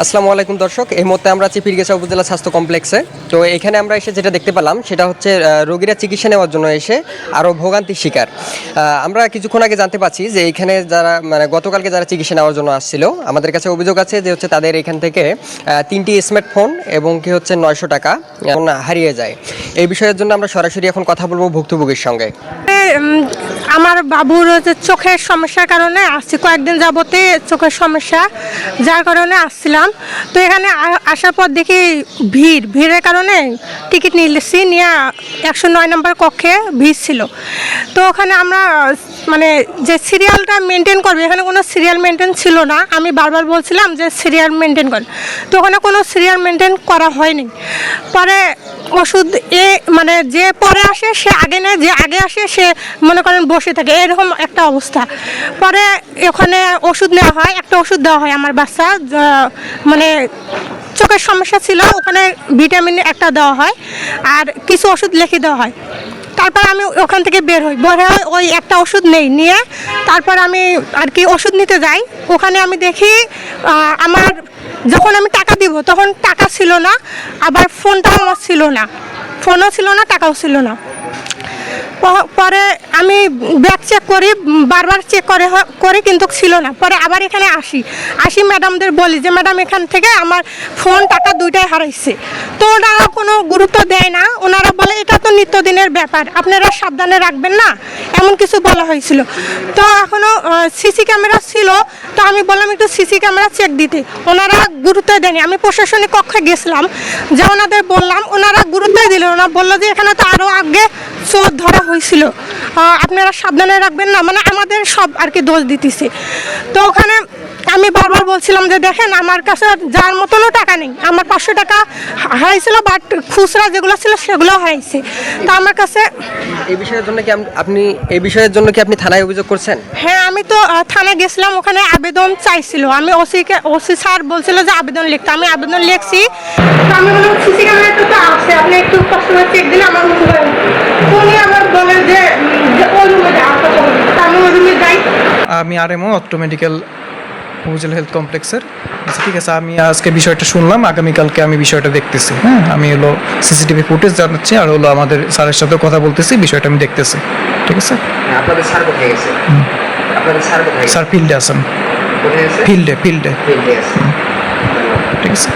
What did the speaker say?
আসসালামু আলাইকুম দর্শক, এই মুহূর্তে আমরা আছি পীরগাছা উপজেলা স্বাস্থ্য কমপ্লেক্সে। তো এখানে আমরা এসে যেটা দেখতে পেলাম সেটা হচ্ছে রোগীরা চিকিৎসা নেওয়ার জন্য এসে আরও ভোগান্তির শিকার। আমরা কিছুক্ষণ আগে জানতে পারছি যে এইখানে যারা গতকালকে যারা চিকিৎসা নেওয়ার জন্য আসছিল, আমাদের কাছে অভিযোগ আছে যে হচ্ছে তাদের এখান থেকে 3টি স্মার্টফোন এবং কি হচ্ছে 900 টাকা হারিয়ে যায়। এই বিষয়ের জন্য আমরা সরাসরি এখন কথা বলবো ভুক্তভোগীর সঙ্গে। আমার বাবুর চোখের সমস্যার কারণে আসছি, কয়েকদিন যাবতে চোখের সমস্যা, যার কারণে আসছিলাম। তো এখানে আসার পর দেখি ভিড়ের কারণে টিকিট নিয়েছি, নিয়ে 109 নম্বর কক্ষে ভিড় ছিল। তো ওখানে আমরা যে সিরিয়ালটা মেনটেন করবে, এখানে কোনো সিরিয়াল মেনটেন ছিল না। আমি বারবার বলছিলাম যে সিরিয়াল মেনটেন কর, তো ওখানে কোনো সিরিয়াল মেনটেন করা হয়নি। পরে ওষুধ যে পরে আসে সে আগে নেয়, যে আগে আসে সে মনে করেন বসে থাকে, এরকম একটা অবস্থা। পরে ওখানে ওষুধ নেওয়া হয়, একটা ওষুধ দেওয়া হয় আমার বাচ্চা, চোখের সমস্যা ছিল, ওখানে ভিটামিন একটা দেওয়া হয় আর কিছু ওষুধ লিখে দেওয়া হয়। তারপর আমি ওখান থেকে বের হই, ওই একটা ওষুধ নিয়ে তারপর আমি আর কি ওষুধ নিতে যাই। ওখানে আমি দেখি আমার যখন আমি টাকা দিব তখন টাকা ছিল না, আবার ফোনটাও আমার ছিল না, ফোনও ছিল না, টাকাও ছিল না। পরে আমি ব্যাগ চেক করি, বারবার চেক করে কিন্তু ছিল না। পরে আবার এখানে আসি ম্যাডামদের বলি যে ম্যাডাম এখান থেকে আমার ফোন টাকা দুইটাই হারাইছে। তো ওনারা কোনো গুরুত্ব দেয় না, ওনারা বলে এটা তো নিত্যদিনের ব্যাপার, আপনারা সাবধানে রাখবেন না, এমন কিছু বলা হয়েছিল। তো এখনও সিসি ক্যামেরা ছিল, তো আমি বললাম একটু সিসি ক্যামেরা চেক দিতে, ওনারা গুরুত্ব দেয়নি। আমি প্রশাসনিক কক্ষে গেছিলাম, যে ওনাদের বললাম, ওনারা গুরুত্বই দিল না, বললো যে এখানে তো আরও আগে চোর ধরা হয়েছিল, আপনারা সাবধানে রাখবেন না, আমাদের সব আর কি দোষ দিতেছে। তো ওখানে আমি বারবার বলছিলাম যে দেখেন আমার কাছে যার মতনও টাকা নেই, আমার 500 টাকা হারাইছিল, বাট খুচরা যেগুলো ছিল সেগুলো হারাইছে। তো আমার কাছে এই বিষয়ের জন্য কি আপনি থানায় অভিযোগ করছেন? হ্যাঁ, আমি তো থানায় গেছিলাম, ওখানে আবেদন চাইছিল। আমি ওসি স্যার বলছিল যে আবেদন লিখতে, আমি আবেদন লিখছি। তো আমি বললাম সিসি ক্যামেরাটা তো আছে, আপনি একটু কষ্ট করে চেক দিলে আমার মতো হয়। উনি আবার বলে যে ওই রুমে আমি ওই রুমে যাই। আমি আরএমও অত্র মেডিকেল উপজেলা হেলথ কমপ্লেক্সের। আচ্ছা ঠিক আছে, আমি আজকে বিষয়টা শুনলাম, আগামীকালকে আমি বিষয়টা দেখতেছি। হ্যাঁ, আমি সিসিটিভি ফুটেজ জানাচ্ছি আর আমাদের স্যারের সাথেও কথা বলতেছি, বিষয়টা আমি দেখতেছি। ঠিক আছে, আপনাদের স্যার কোথায় গেছে? স্যার ফিল্ডে আছেন, ফিল্ডে আছে। ঠিক আছে।